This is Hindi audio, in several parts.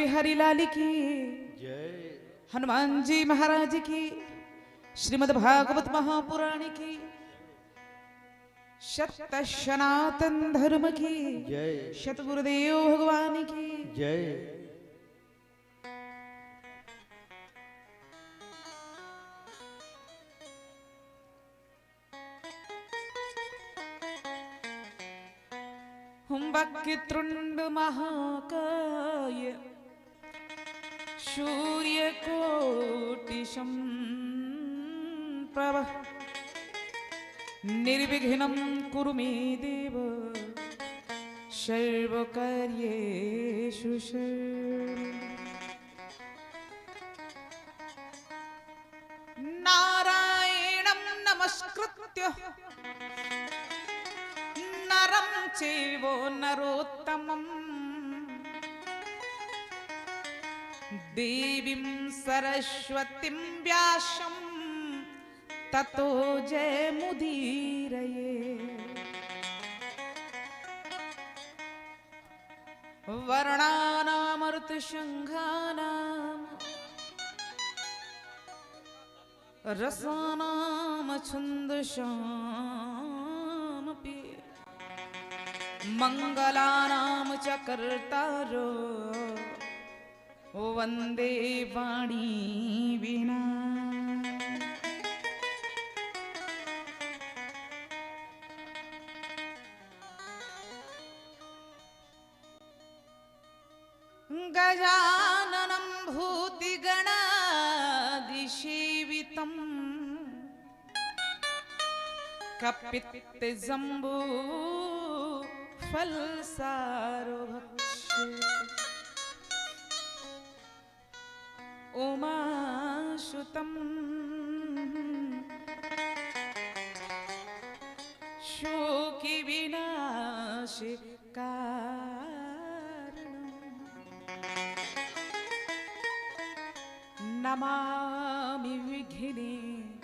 बिहारी लाल की जय। हनुमान जी महाराज की श्रीमद् भागवत महापुराण की सत्य सनातन धर्म की जय। सतगुरुदेव भगवान की जय। वक्रतुंड महाकाय सूर्यकोटि समप्रभ निर्विघ्नं कुरु मे देव सर्वकार्येषु नारायणं नमस्कृत्य नरं चैव नरोत्तमं देवीं सरस्वतीं व्यासं ततो जयमुदीरये। वर्णानामृतशृङ्गानां रसानां छन्दसामपि मंगलानां च कर्तारो वन्दे वाणी विना। गजाननं भूतिगणादिसेवितं कपित्तजम्बू फलसारो भक्षित उमासुतं शोकविनाशकारणं नमामि विघ्नेश्वरपादुकम्।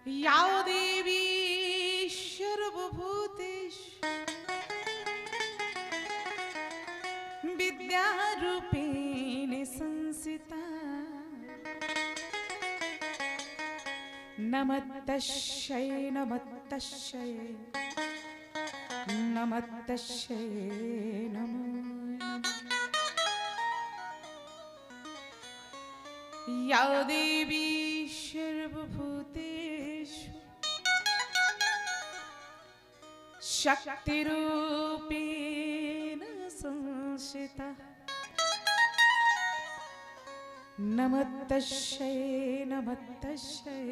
या देवी सर्वभूतेषु विद्यारूपेण संस्थिता नमस्तस्यै नमस्तस्यै नमस्तस्यै नमो नमः। या देवी सर्वभूतेषु शक्तिरूपेण संस्थिता नमस्तस्यै नमस्तस्यै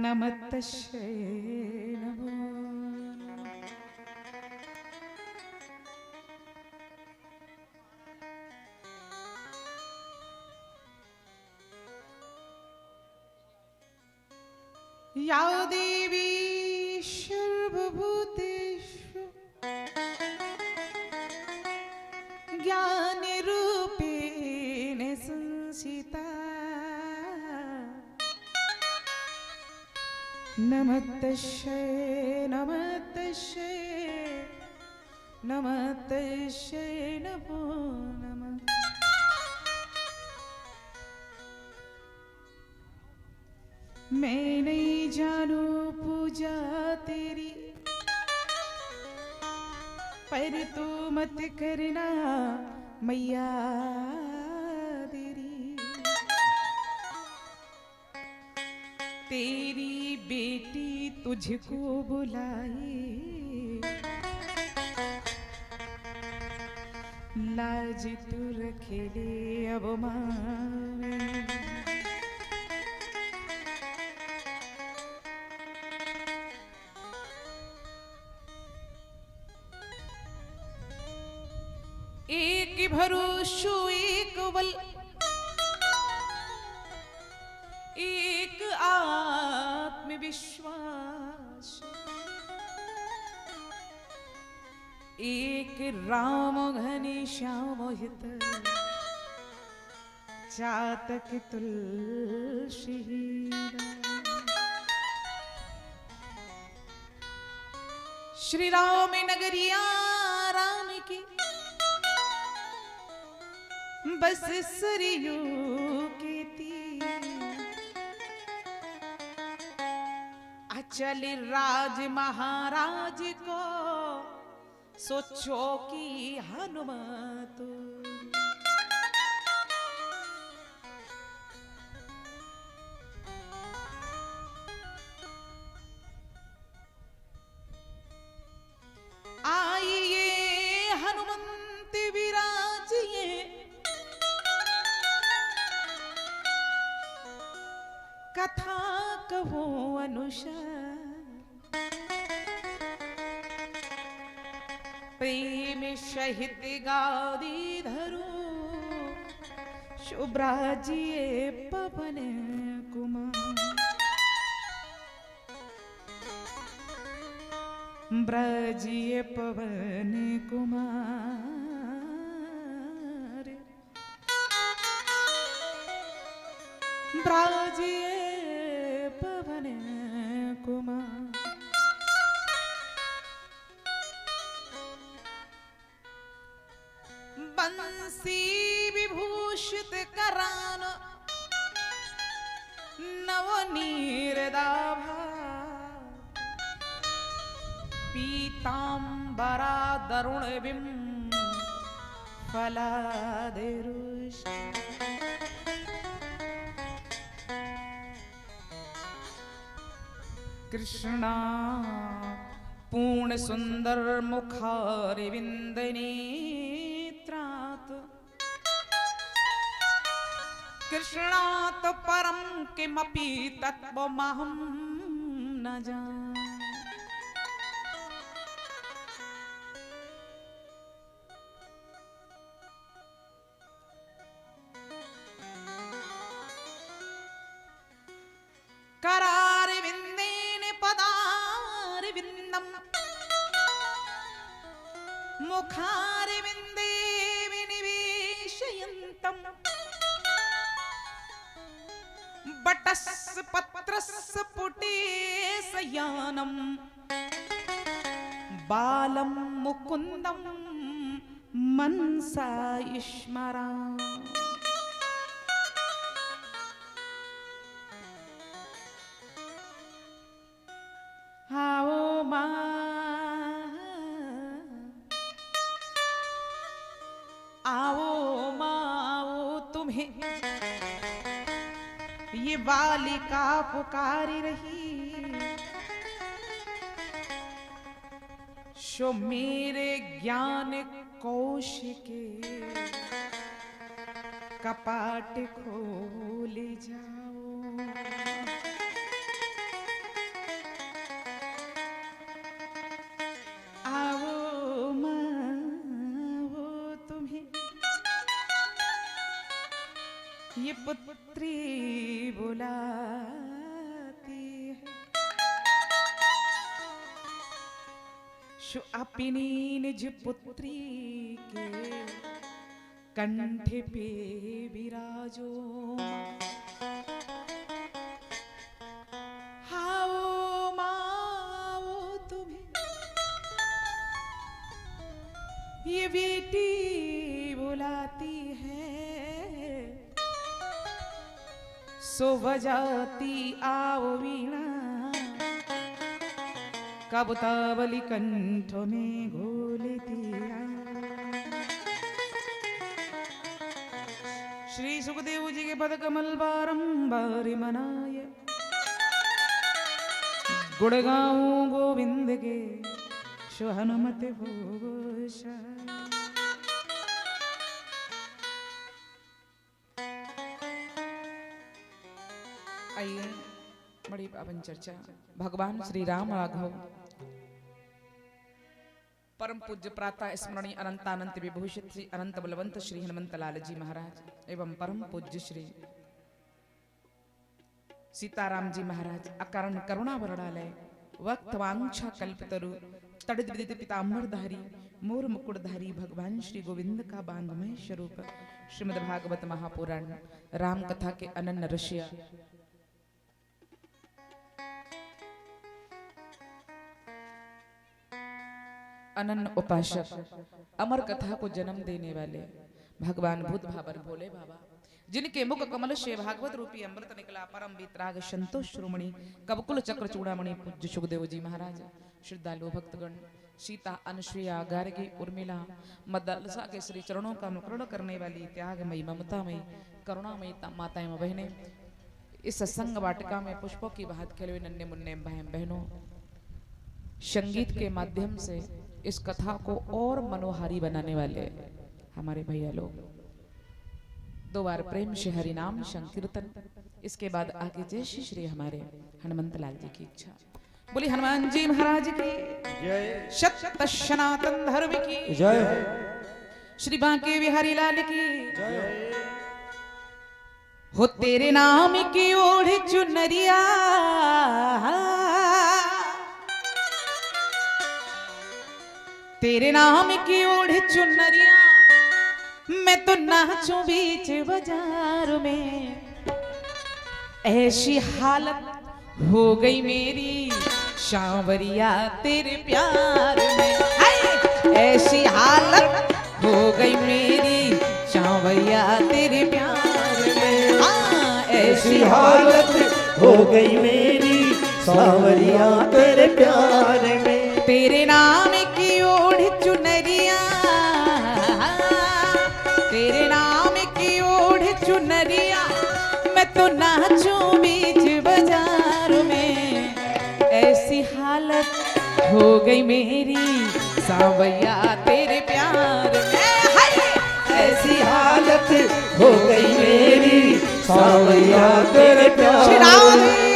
नमस्तस्यै नमो नमः। या देवी सर्वभूतेषु ज्ञानरूपेण संस्थिता नमस्तस्यै नमस्तस्यै नमस्तस्यै नमो नमः। मैं नहीं जानू पूजा तेरी पर तू मत करना मैया तेरी। तेरी बेटी तुझको बुलाए लाज तू रख ले अब माँ। एक भरोसो एक बल एक आत्मविश्वास एक राम घनश्याम हित चातक तुलसी। श्री राम नगरिया राम की बस सरयू के तीर अचल राज महाराज को सोचो की हनुमत आइए हनुमंत विराजिए कथा कहो अनुसार प्रेम सहित गादी धरो शुभ्राजिए पवन कुमार ब्रजिए पवन कुमार ब्रजिए पवन कुमार बंसी विभूषित करान नवनीरदाभा पीतांबरा दरुण बिम फलादिरुष कृष्णा पूर्ण सुंदर मुखारि विंदनेत्रात कृष्णात परम किमपि तत्त्वमहं न जाने करारि विंदेन पदारि विंदम मुखारि विंदे विनिवेशयन्तम बटस् पत्रस् पुटे सयानम बालम मुकुंदम मनसा स्मरा आओ आओ तुम्हें ये बालिका पुकारी रही शो मेरे ज्ञान कोश के कपाट खोल जाओ ये पुत्री बुलाती है शो अपनी निज पुत्री के कंठ पे विराजो हाओ माओ तुम्हें ये बेटी बुलाती है सो बजाती आओ वीणा कब तावली कंठ में घोलती श्री सुखदेव जी के पद कमल बारंबार मनाय गुण गाऊं गोविंद के शो हनुमत घोष आइए बड़ी पावन चर्चा भगवान श्री राम राघव परम पूज्य प्रातः स्मरणीय अनंतानंत विभूषित श्री अनंत बलवंत श्री हनुमंत लाल जी महाराज एवं परम पूज्य श्री सीताराम जी महाराज अकारण करुणा वरणालय वक्त वांछा कल्पतरु तड़ित विदित पीताम्बरधारी मोर मुकुटधारी भगवान श्री गोविंद का बांगमय स्वरूप श्रीमद् भागवत महापुराण राम कथा के अनन्य ऋषिया अनन्य उपासक, अमर कथा को जन्म देने वाले भगवान भूत भावर भोले बाबा, जिनके मुख कमल से भागवत रूपी अमृत निकला, परम वितराग संतोष श्रोमणी कवकुल चक्र चूड़ामणि पूज्य सुखदेव जी महाराज, श्रद्धालु भक्तगण, सीता, अनुसुईया, गार्गी, उर्मिला, मद्दलसा के श्री चरणों का अनुकरण करने वाली त्यागमयी, ममतामयी, करुणामयी माताएं व बहनें, इस सत्संग वाटिका में पुष्पों की बहात खेले हुए नन्हे मुन्ने बहन बहनों, संगीत के माध्यम से इस कथा को और मनोहारी बनाने वाले हमारे भैया लोग, 2 बार प्रेम से हरि नाम संकीर्तन, इसके बाद आगे जय श्री श्री हमारे हनुमंत लाल जी की इच्छा। बोली हनुमान जी महाराज की जय, सत्य सनातन धर्म की जय, श्री बांके बिहारी लाल की जय। हो तेरे नाम की ओढ़ चुनरिया, तेरे नाम की ओढ़ चुनरिया, मैं तो नाचूं बीच बाजार में, ऐसी हालत हो गई मेरी सांवरिया तेरे प्यार में, ऐसी हालत हो गई मेरी सांवरिया तेरे प्यार में, ऐसी हालत हो गई मेरी सांवरिया तेरे प्यार में। तेरे नाम की ओढ़ चुनरिया, तेरे नाम की ओढ़ चुनरिया, मैं तो नाचूं बीच बाजार में, ऐसी हालत हो गई मेरी सांवरिया तेरे प्यार में, ऐसी हालत हो गई मेरी सांवरिया तेरे प्यार में।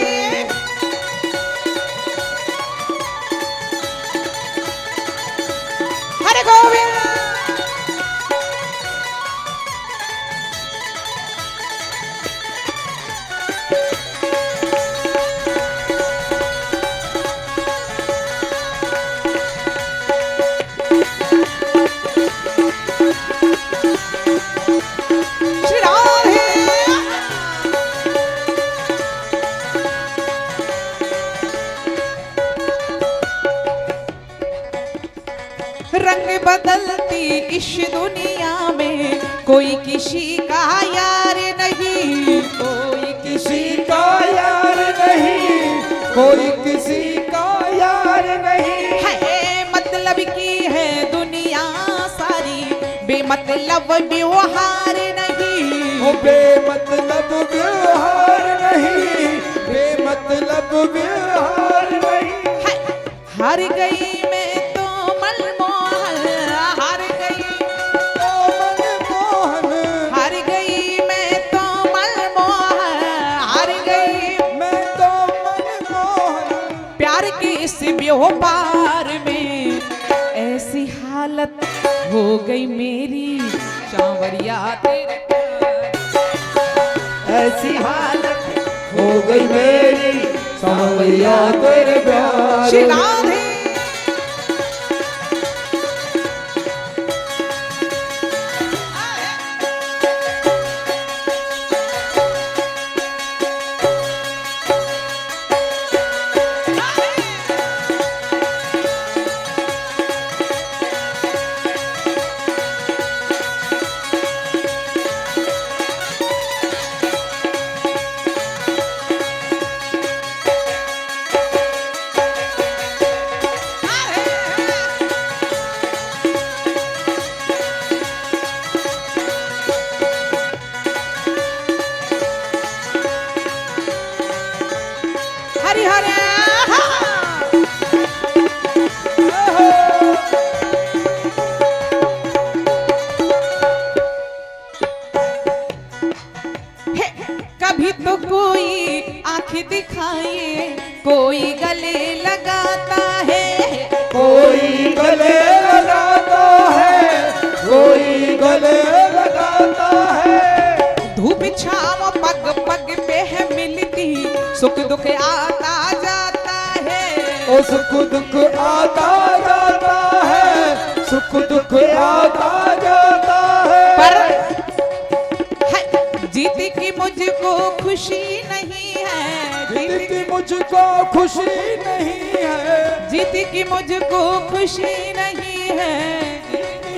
हरे गोविंद। रंग बदलती इस दुनिया में कोई किसी का यार नहीं, कोई किसी का यार नहीं, कोई किसी का यार नहीं, है मतलब की है दुनिया सारी, बेमतलब व्यवहार नहीं, ओ बेमतलब व्यवहार नहीं, बेमतलब व्यवहार नहीं, हार गई मैं तो मनमोहन, हार गई तो मनमोहन, हार गई मैं तो मनमोहन, हार गई मैं तो मनमोहन, प्यार के इस व्यापार में, ऐसी हालत हो गई मेरी सांवरिया तेरे प्यार, ऐसी हालत हो गई मेरी सांवरिया तेरे प्यार। श्री राधे। हरि हरे कभी तो कोई आंख दिखाए, कोई गले लगाता है, कोई गले लगाता है, कोई गले लगाता है, धूप छाव पग पग पे है मिलती, सुख दुख आता जाता है, ओ सुख दुख आता जाता है, सुख दुख आता जाता है, पर जीत की मुझको खुशी नहीं है, जीत की मुझको खुशी नहीं है, जीत की मुझको खुशी नहीं है,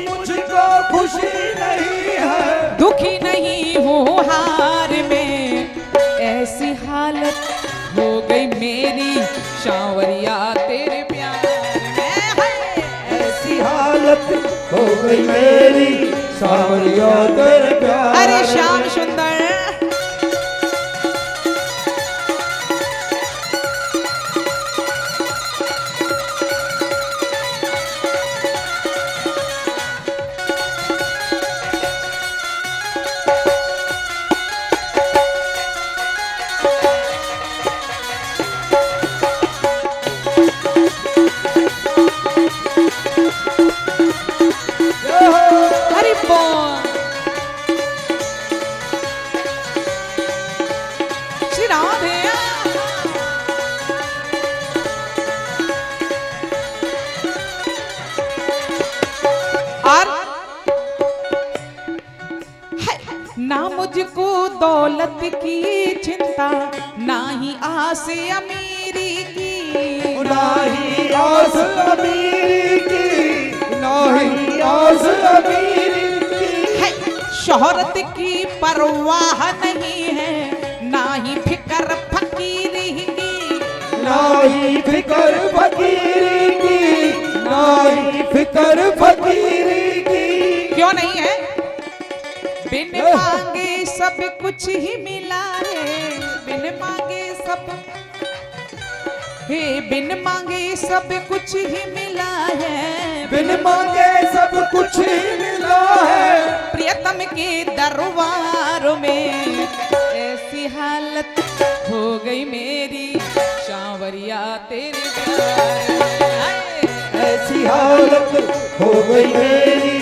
मुझको खुशी नहीं है, दुखी नहीं हूँ हार में, ऐसी हालत हो गई मेरी सांवरिया तेरे प्यार में। ऐसी हालत हो गई मेरी सांवरिया तेरे प्यार। अरे श्याम सुंदर हरि बोल। श्री राधे और ना मुझको दौलत की चिंता, ना ही आस अमीरी की, ना ही आस अमीरी की, ना ही आस अमीरी की, है शोहरत की परवाह नहीं है, ना ही फिक्र फकीरी की, ना ही फिकर फकीरी की, ना ही फिकर फकीरी की। क्यों नहीं है? बिन मांगे सब कुछ ही मिला है, बिन मांगे सब, हे बिन मांगे सब कुछ ही मिला है, बिन मांगे सब कुछ ही मिला है, प्रियतम के दरबार में ऐसी हालत हो गई मेरी सांवरिया तेरे प्यार में। ऐसी हालत हो गई मेरी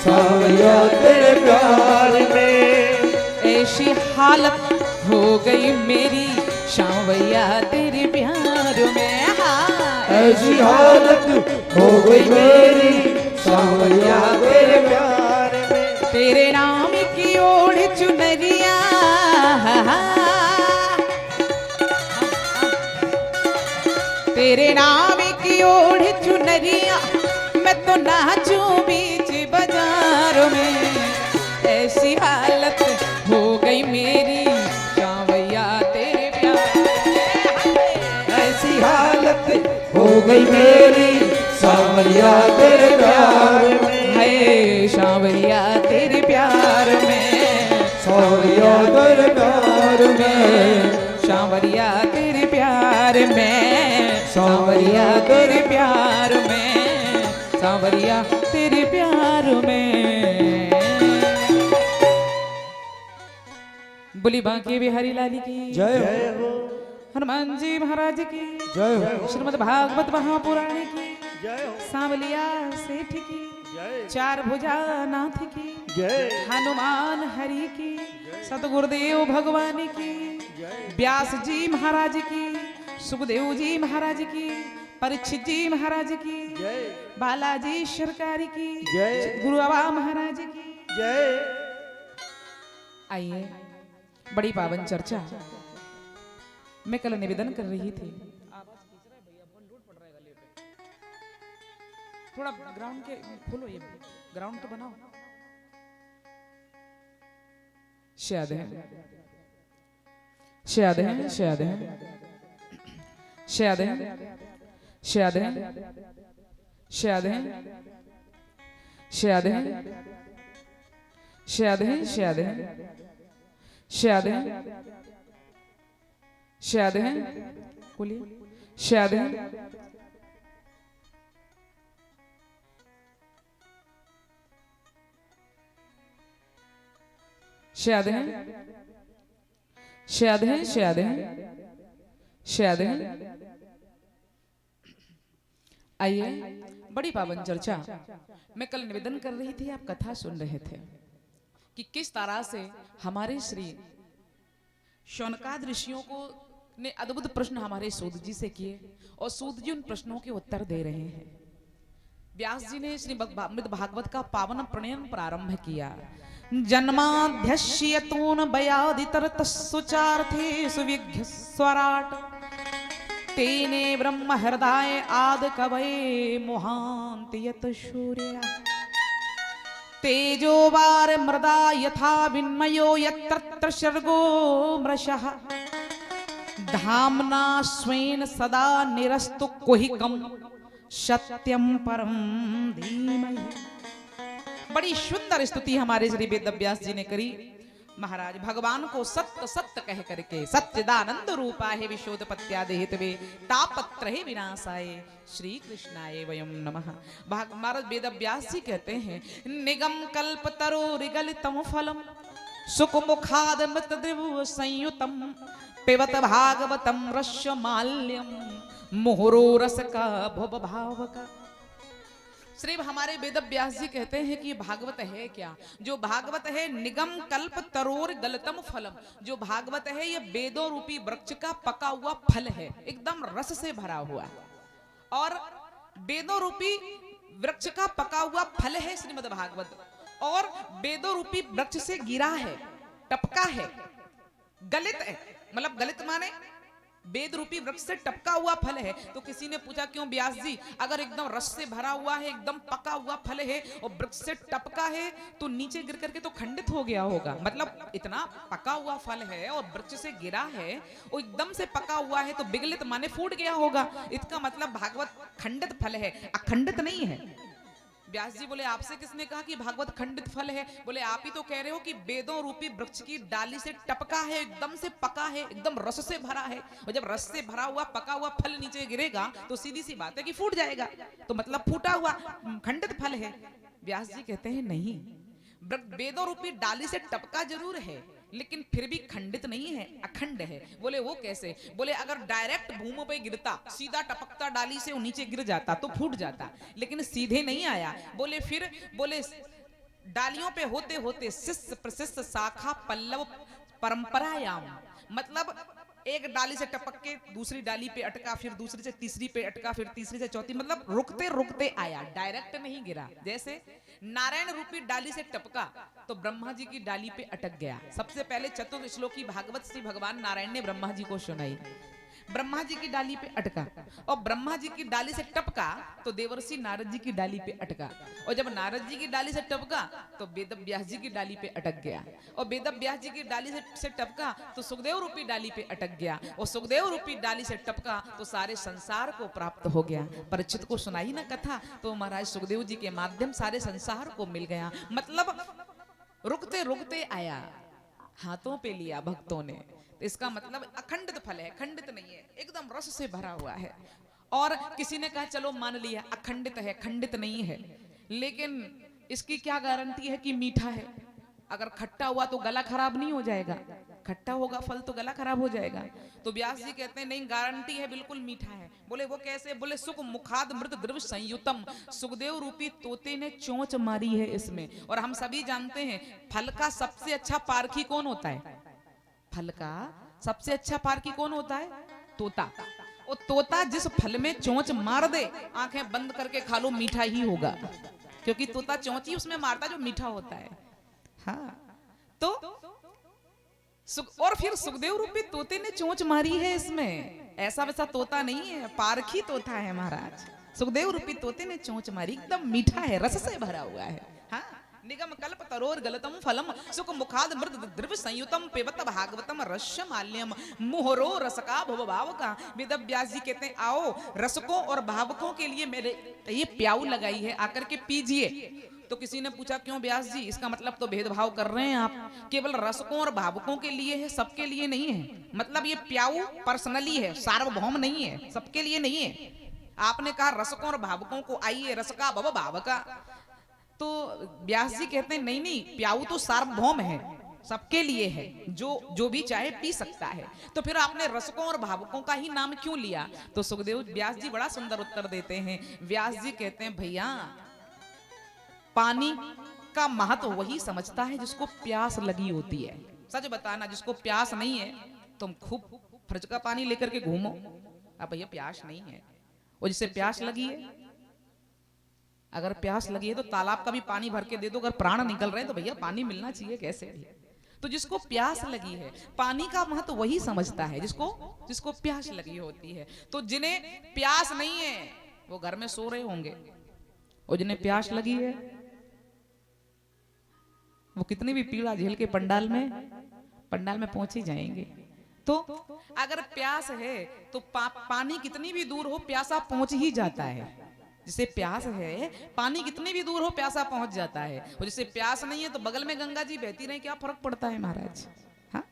सांवरिया तेरे प्यार में। ऐसी हालत हो गई मेरी सांवरिया तेरे प्यार में। हाँ। ऐसी हालत हो गई मेरी सांवरिया तेरे प्यार में। तेरे नाम की ओढ़ चुनरिया, तेरे नाम की ओढ़ चुनरिया, मैं तो नाचूं बीच बाजार में। ऐसी हालत हो गई मेरी सांवरिया तेरे प्यार में। ऐसी हालत हो गई मेरी सांवरिया तेरे प्यार में। है सांवरिया तेरे प्यार में, सांवरिया तेरे प्यार में। सांवरिया तेरे प्यार में, सांवरिया तेरे प्यार में, सांवरिया तेरे प्यार में। बोली बांके बिहारी लाली की जय हो, हनुमान जी महाराज की जय हो, श्रीमद् भागवत महापुराण की जय हो, सांवलिया सेठ की जय चार भुजा नाथ की जय हनुमान हरि की सतगुरुदेव भगवान की व्यास जी महाराज की सुखदेव जी महाराज की परीक्षित जी महाराज की जय बालाजी सरकार की जय गुरु बाबा महाराज की। जय। आइए बड़ी पावन चर्चा मैं कल निवेदन कर रही थी। थोड़ा ग्राउंड के खोलो, ये ग्राउंड तो बनाओ। शायद है, शायद है, शायद है, शायद है, शायद है, शायद है, शायद है, शायद है, शायद है, शायद है, शायद है, बोलिए शायद है, शायद है, शायद है, शायद है, शायद है। आइए बड़ी पावन चर्चा मैं कल निवेदन कर रही थी, आप कथा सुन रहे थे कि किस तरह से हमारे श्री शौनकाद ऋषियों को ने अद्भुत प्रश्न हमारे सूत जी से किए और सूत जी उन प्रश्नों के उत्तर दे रहे हैं। व्यास जी ने श्री भागवत का पावन प्रणयन प्रारंभ किया। जन्माध्यस्यतून बयादितरतस्सुचार्थे सुविघ्य स्वराट तेने ब्रह्म हृदय आद कवये मोहान्ति यत सूर्या तेजो वार मृदा यथा विन्मयो यत्र सर्गो मृषः धाम्ना स्वेन सदा निरस्तु कुहिकं सत्यम परम धीमहि। बड़ी सुंदर स्तुति हमारे श्री वेद व्यास जी ने करी। महाराज भगवान को सत्य सत्य कह करके सच्चिदानंद रूपा है विशोधपत्यादि हेतवे तापत्रय विनाशाय श्री कृष्णाय वयम नमः। महाराज वेद व्यास जी कहते हैं निगम कल्प तरोरिगलितम फलम सुखमुखाद मृतद्रव संयुतम पिबत भागवतम रस्यमाल्यम मोहरो रस का भव भाव का। श्री हमारे वेद व्यास जी कहते हैं कि भागवत है क्या? जो भागवत है निगम कल्प तरोर गलतम फलम, जो भागवत है ये वेदों रूपी वृक्ष का पका हुआ फल है, एकदम रस से भरा हुआ। और वेदों रूपी वृक्ष का पका हुआ फल है श्रीमद् भागवत, और वेदों रूपी वृक्ष से गिरा है, टपका है, गलित है। मतलब गलित माने वेद रूपी वृक्ष से टपका हुआ फल है। तो किसी ने पूछा क्यों व्यास जी, अगर एकदम रस से भरा हुआ है, एकदम पका हुआ फल है और वृक्ष से टपका है तो नीचे गिर करके तो खंडित हो गया होगा। मतलब इतना पका हुआ फल है और वृक्ष से गिरा है और एकदम से पका हुआ है तो विगलित माने फूट गया होगा। इसका मतलब भागवत खंडित फल है, अखंडित नहीं है। व्यास जी बोले आपसे किसने कहा कि भागवत खंडित फल है? बोले आप ही तो कह रहे हो कि वेदों रूपी वृक्ष की डाली से टपका है, एकदम से पका है, एकदम रस से भरा है। और जब रस से भरा हुआ पका हुआ फल नीचे गिरेगा तो सीधी सी बात है कि फूट जाएगा, तो मतलब फूटा हुआ खंडित फल है। व्यास जी कहते हैं नहीं, वेदों रूपी डाली से टपका जरूर है लेकिन फिर भी खंडित नहीं है, अखंड है। बोले वो कैसे? बोले अगर डायरेक्ट भूमि पे गिरता, सीधा टपकता डाली से वो नीचे गिर जाता तो फूट जाता, लेकिन सीधे नहीं आया। बोले फिर बोले डालियों पे होते होते शिष्य प्रशिष्य शाखा पल्लव परंपरायाम, मतलब एक डाली से टपक के दूसरी डाली पे अटका, फिर दूसरी से तीसरी पे अटका, फिर तीसरी से चौथी, मतलब रुकते रुकते आया, डायरेक्ट नहीं गिरा। जैसे नारायण रूपी डाली से टपका तो ब्रह्मा जी की डाली पे अटक गया। सबसे पहले चतुर्थ श्लोकी भागवत श्री भगवान नारायण ने ब्रह्मा जी को सुनाई, ब्रह्मा जी की डाली पे अटका, और ब्रह्मा जी की डाली से टपका तो देवर्षि नारद जी की डाली पे अटका, और जब नारद जी की डाली से टपका तो वेद व्यास जी की डाली पे अटक गया, और वेद व्यास जी की डाली से टपका तो सुखदेव रूपी डाली पे अटक गया, और सुखदेव रूपी डाली से टपका तो सारे संसार को प्राप्त हो गया। परीक्षित को सुनाई ना कथा, तो महाराज सुखदेव जी के माध्यम सारे संसार को मिल गया। मतलब रुकते रुकते आया, हाथों पे लिया भक्तों ने। इसका मतलब अखंडित फल है, खंडित नहीं है, एकदम रस से भरा हुआ है। और किसी ने कहा चलो मान लिया अखंडित है, खंडित नहीं है, लेकिन इसकी क्या गारंटी है कि मीठा है? अगर खट्टा हुआ तो गला खराब नहीं हो जाएगा? खट्टा होगा फल तो गला खराब हो जाएगा। तो व्यास जी कहते हैं नहीं, गारंटी है, बिल्कुल मीठा है। बोले वो कैसे? बोले सुख मुखाद मृत द्रव्य संयुतम, सुखदेव रूपी तोते ने चोंच मारी है इसमें। और हम सभी जानते हैं फल का सबसे अच्छा पारखी कौन होता है? फल का सबसे अच्छा पारखी कौन होता है? तोता। वो तोता जिस फल में चोंच मार दे, आंखें बंद करके खा लो, मीठा ही होगा, क्योंकि तोता चोंच ही उसमें मारता जो मीठा होता है। हाँ, तो और फिर सुखदेव रूपी तोते ने चोंच मारी है इसमें, ऐसा वैसा तोता नहीं है, पारखी तोता है महाराज। सुखदेव रूपी तोते ने चोंच मारी, एकदम मीठा है, रस से भरा हुआ है। हाँ, निगम कल्प तरोर गलतम फलम सुख मुखाद मृत द्रव्य संयुतम पिबत भागवतम रस्यमाल्यम मोहरो रसका भव भाव का। वेद व्यास जी कहते हैं आओ रसकों और भावकों के लिए मेरे ये प्याऊ लगाई है, आकर के पीजिए। तो किसी ने पूछा क्यों व्यास जी, इसका मतलब तो भेदभाव कर रहे हैं आप, केवल रसकों और भावकों के लिए है, सबके लिए नहीं है। मतलब ये प्याऊ पर्सनली है, सार्वभौम नहीं है, सबके लिए नहीं है। आपने कहा रसकों और भावकों को, आइए रसका भव भाव का। तो व्यास जी कहते हैं नहीं नहीं, प्याऊ तो सार्वभौम है, सबके लिए है, जो भी चाहे पी सकता है। तो फिर आपने रसकों और भावकों का ही नाम क्यों लिया? तो सुखदेव व्यास जी बड़ा सुंदर उत्तर देते हैं। व्यास जी कहते हैं भैया, पानी का महत्व वही समझता है जिसको प्यास लगी होती है। सच बताना, जिसको प्यास नहीं है तुम खूब फ्रिज का पानी लेकर के घूमो, अब भैया प्यास नहीं है, और जिसे प्यास लगी है अगर प्यास लगी है तो तालाब का भी पानी भर के दे दो, अगर प्राण निकल रहे हैं तो भैया पानी मिलना चाहिए कैसे भी। तो जिसको प्यास लगी है, पानी का महत्व वही समझता है जिसको जिसको प्यास लगी होती है। तो जिन्हें प्यास नहीं है वो घर में सो रहे होंगे, और जिन्हें प्यास लगी है वो कितनी भी पीड़ा झेल के पंडाल में पहुंच ही जाएंगे। तो अगर प्यास है तो पानी कितनी भी दूर हो प्यासा पहुंच ही जाता है। जिसे प्यास है पानी कितनी भी दूर हो प्यासा पहुंच जाता है, और जिसे प्यास नहीं है तो बगल में गंगा जी बहती रहे क्या फर्क पड़ता है महाराज। हाँ?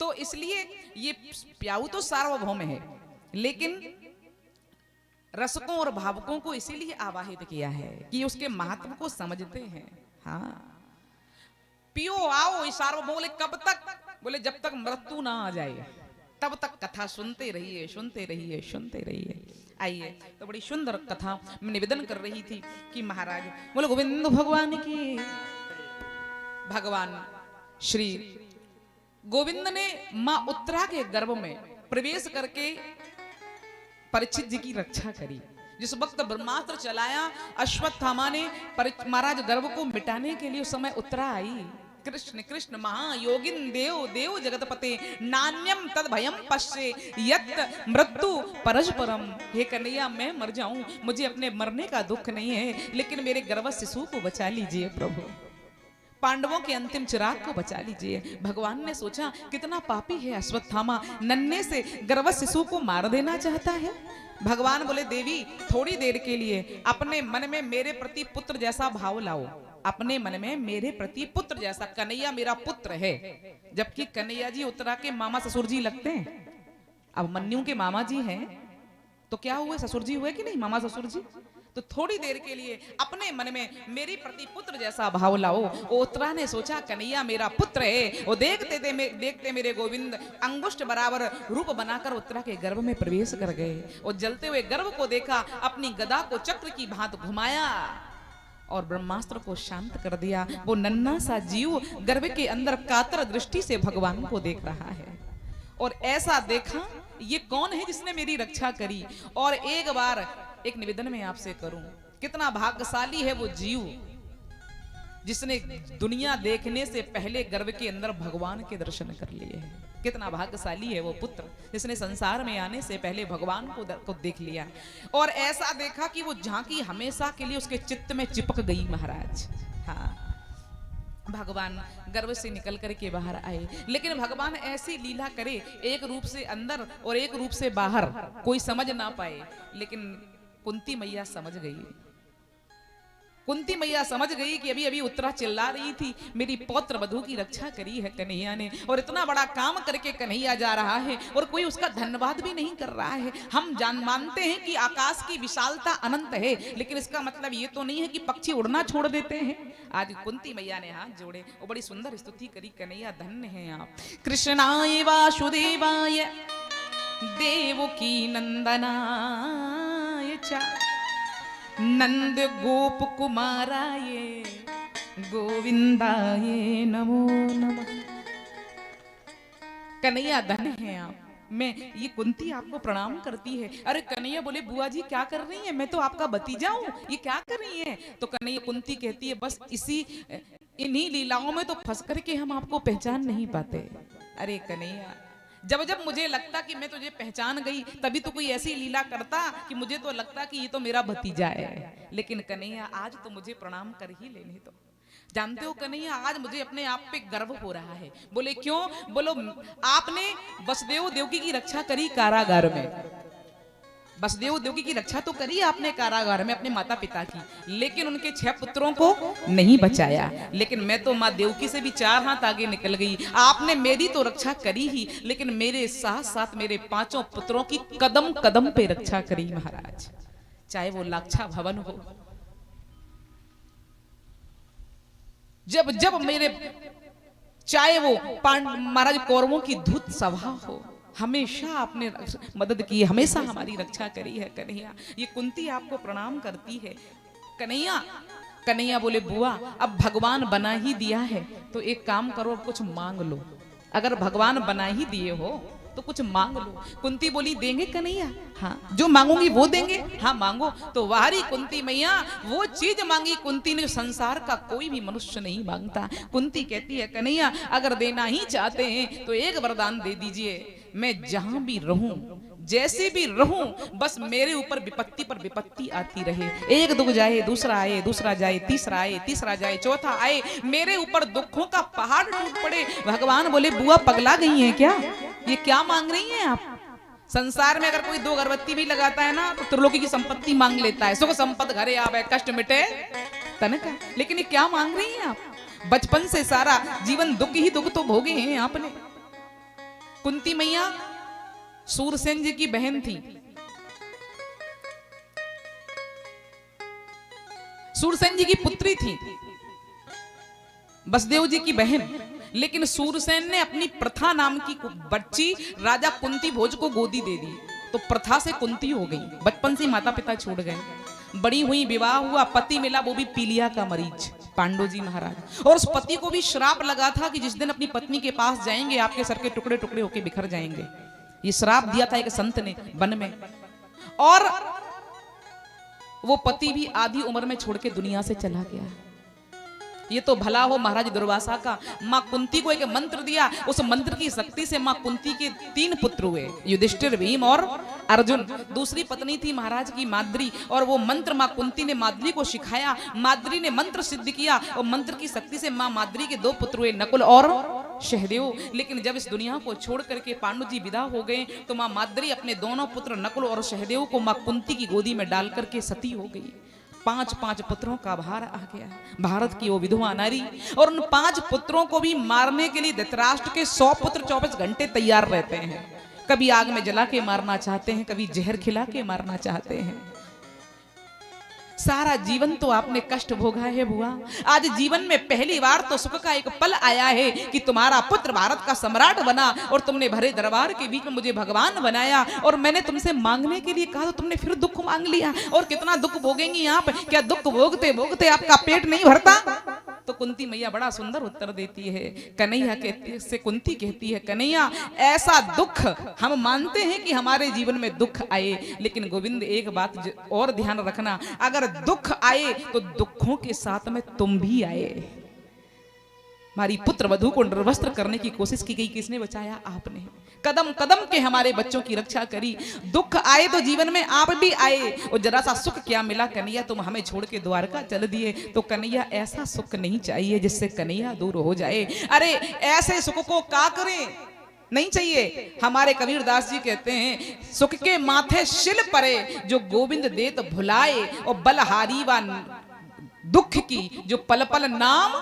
तो इसलिए ये प्याऊ तो सार्वभौम है, लेकिन रसकों और भावकों को इसीलिए आवाहित किया है कि उसके महत्व को समझते हैं। हाँ, पियो आओ इस सार्वभौम। बोले कब तक? बोले जब तक मृत्यु ना आ जाए तब तक कथा सुनते रहिए, सुनते रहिए, सुनते रहिए। आइए, तो बड़ी सुंदर कथा मैं निवेदन कर रही थी कि महाराज बोले गोविंद भगवान की। भगवान श्री गोविंद ने मां उत्तरा के गर्भ में प्रवेश करके परीक्षित जी की रक्षा करी। जिस वक्त ब्रह्मास्त्र चलाया अश्वत्थामा ने महाराज गर्भ को मिटाने के लिए, उस समय उत्तरा आई। कृष्ण कृष्ण महायोगिन देव देव जगतपते नान्यम तद भयम पश्ये यत् मृत्यु परस्परम। हे कन्हैया, मैं मर जाऊं, मुझे अपने मरने का दुख नहीं है, लेकिन मेरे गर्भस्थ शिशु को बचा लीजिए प्रभु, पांडवों के अंतिम चिराग को बचा लीजिए। भगवान ने सोचा कितना पापी है अश्वत्थामा, नन्हे से गर्भस्थ शिशु को मार देना चाहता है। भगवान बोले देवी थोड़ी देर के लिए अपने मन में मेरे प्रति पुत्र जैसा भाव लाओ, अपने मन में मेरे प्रति पुत्र जैसा, कन्हैया मेरा पुत्र है। जबकि कन्हैया जी उत्तरा के मामा ससुर जी लगते हैं। अब मन्यु के मामा जी हैं तो क्या हुए, ससुर जी हुए कि नहीं, मामा ससुर जी। तो थोड़ी देर के लिए अपने मन में मेरी प्रति पुत्र जैसा भाव लाओ। उत्तरा ने सोचा कन्हैया मेरा पुत्र है। वो देखते मेरे गोविंद अंगुष्ठ बराबर रूप बनाकर उत्तरा के गर्भ में प्रवेश कर गए। और जलते हुए गर्भ को देखा, अपनी गदा को चक्र की भांति घुमाया और ब्रह्मास्त्र को शांत कर दिया। वो नन्हा सा जीव गर्भ के अंदर कातर दृष्टि से भगवान को देख रहा है, और ऐसा देखा ये कौन है जिसने मेरी रक्षा करी। और एक बार एक निवेदन में आपसे करूं, कितना भाग्यशाली है वो जीव जिसने दुनिया देखने से पहले गर्भ के अंदर भगवान के दर्शन कर लिए हैं। कितना भाग्यशाली है वो पुत्र जिसने संसार में आने से पहले भगवान को देख लिया, और ऐसा देखा कि वो झांकी हमेशा के लिए उसके चित्त में चिपक गई महाराज। हाँ, भगवान गर्भ से निकल करके बाहर आए, लेकिन भगवान ऐसी लीला करे, एक रूप से अंदर और एक रूप से बाहर, कोई समझ ना पाए। लेकिन कुंती मैया समझ गई। कुंती मैया समझ गई कि अभी अभी उत्तरा चिल्ला रही थी मेरी पौत्र वधू की रक्षा करी है कन्हैया ने, और इतना बड़ा काम करके कन्हैया जा रहा है और कोई उसका धन्यवाद भी नहीं कर रहा है। हम मानते हैं कि आकाश की विशालता अनंत है, लेकिन इसका मतलब ये तो नहीं है कि पक्षी उड़ना छोड़ देते हैं। आज कुंती मैया ने हाथ जोड़े और बड़ी सुंदर स्तुति करी, कन्हैया धन्य है आप। कृष्णाय वासुदेवाय देवकी नंदनाय च नंद गोप कुमाराय गोविंदाय नमो नमः। कन्हैया धन्य है आप। मैं ये कुंती आपको प्रणाम करती है। अरे कन्हैया बोले बुआ जी क्या कर रही है, मैं तो आपका भतीजा हूँ, ये क्या कर रही है। तो कन्हैया कुंती कहती है बस इन्हीं लीलाओं में तो फंस करके हम आपको पहचान नहीं पाते। अरे कन्हैया, जब जब मुझे लगता कि मैं तुझे पहचान गई तभी तो कोई ऐसी लीला करता कि मुझे तो लगता कि ये तो मेरा भतीजा है। लेकिन कन्हैया आज तो मुझे प्रणाम कर ही लेने दो। जानते हो कन्हैया, आज मुझे अपने आप पे गर्व हो रहा है। बोले क्यों? बोलो आपने वसुदेव देवकी की रक्षा करी कारागार में, वसुदेव देवकी की रक्षा तो करी आपने कारागार में अपने माता पिता की, लेकिन उनके 6 पुत्रों को नहीं बचाया। लेकिन मैं तो माँ देवकी से भी 4 हाथ आगे निकल गई। आपने मेरी तो रक्षा करी ही, लेकिन मेरे साथ साथ मेरे 5 पुत्रों की कदम कदम पे रक्षा करी महाराज। चाहे वो लाक्षा भवन हो, जब जब मेरे, चाहे वो महाराज कौरवों की धूत सभा हो, हमेशा आपने मदद की, हमेशा हमारी रक्षा करी है कन्हैया। ये कुंती आपको प्रणाम करती है। कन्हैया कन्हैया बोले बुआ अब भगवान बना ही दिया है तो एक काम करो, कुछ मांग लो। अगर भगवान बना ही दिए हो तो कुछ मांग लो। कुंती बोली देंगे कन्हैया? हाँ। जो मांगूंगी वो देंगे? हाँ मांगो। तो वारी कुंती मैया वो चीज मांगी कुंती ने संसार का कोई भी मनुष्य नहीं मांगता। कुंती कहती है कन्हैया अगर देना ही चाहते हैं तो एक वरदान दे दीजिए, मैं जहां भी रहूं जैसे भी रहूं बस मेरे ऊपर विपत्ति पर विपत्ति आती रहे। एक दुख जाए दूसरा आए, दूसरा जाए तीसरा आए, तीसरा जाए चौथा आए, मेरे ऊपर दुखों का पहाड़ टूट पड़े। भगवान बोले बुआ पगला गई हैं क्या? ये क्या मांग रही हैं आप? संसार में अगर कोई 2 अगरबत्ती भी लगाता है ना तो त्रिलोकी की संपत्ति मांग लेता है, सुख संपत्ति घरे आवे कष्ट मिटे तन का। लेकिन ये क्या मांग रही हैं आप? बचपन से सारा जीवन दुख ही दुख तो भोगे हैं आपने। कुंती मैया सूरसेन जी की बहन थी। सूरसेन जी की पुत्री थी, बसदेव जी की बहन। लेकिन सूरसेन ने अपनी प्रथा नाम की बच्ची राजा कुंती भोज को गोदी दे दी, तो प्रथा से कुंती हो गई। बचपन से माता पिता छोड़ गए, बड़ी हुई, विवाह हुआ, पति मिला, वो भी पीलिया का मरीज पांडु जी महाराज। और उस पति को भी श्राप लगा था कि जिस दिन अपनी पत्नी के पास जाएंगे आपके सर के टुकड़े टुकड़े होके बिखर जाएंगे। ये श्राप दिया था एक संत ने वन में। और वो पति भी आधी उम्र में छोड़ के दुनिया से चला गया। ये तो भला हो महाराज दुर्वासा का। मां कुंती को एक मंत्र दिया, उस मंत्र की शक्ति से मां कुंती के 3 पुत्र हुए, युधिष्ठिर, भीम और अर्जुन। दूसरी पत्नी थी महाराज की माद्री, और वो मंत्र मां कुंती ने माद्री को सिखाया। माद्री ने मंत्र सिद्ध किया और मंत्र की शक्ति से मां माद्री के 2 पुत्र हुए, नकुल और सहदेव। लेकिन जब इस दुनिया को छोड़ करके पांडु जी विदा हो गए तो मां माद्री अपने दोनों पुत्र नकुल और सहदेव को मां कुंती की गोदी में डाल करके सती हो गई। 5 पुत्रों का भार आ गया, भारत की वो विधवा नारी। और उन 5 पुत्रों को भी मारने के लिए धृतराष्ट्र के 100 पुत्र 24 घंटे तैयार रहते हैं। कभी आग में जला के मारना चाहते हैं, कभी जहर खिला के मारना चाहते हैं। सारा जीवन तो आपने कष्ट भोगा है बुआ। आज जीवन में पहली बार तो सुख का एक पल आया है कि तुम्हारा पुत्र भारत का सम्राट बना और तुमने भरे दरबार के बीच में मुझे भगवान बनाया। और मैंने तुमसे मांगने के लिए कहा तो तुमने फिर दुख मांग लिया। और कितना दुख भोगेंगी आप? क्या दुख भोगते भोगते आपका पेट नहीं भरता? तो कुंती मैया बड़ा सुंदर उत्तर देती है। कन्हैया कहती से कुंती कहती है कन्हैया ऐसा दुख हम मानते हैं कि हमारे जीवन में दुख आए, लेकिन गोविंद एक बात और ध्यान रखना, अगर दुख आए तो दुखों के साथ में तुम भी आए। हमारी पुत्र वधू को निर्वस्त्र करने की कोशिश की गई, किसने बचाया? आपने। कदम कदम के हमारे बच्चों की रक्षा करी। दुख आए तो जीवन में आप भी आए। और जरा सा सुख क्या मिला कन्हैया? तुम हमें छोड़ के द्वारका चल दिए। तो कन्हैया ऐसा सुख नहीं चाहिए जिससे कन्हैया दूर हो जाए। अरे ऐसे सुख को क्या करें? नहीं चाहिए। हमारे कबीरदास जी कहते हैं सुख के माथे शिल परे जो गोविंद देत भुलाए, और बलहारी व दुख की जो पल पल नाम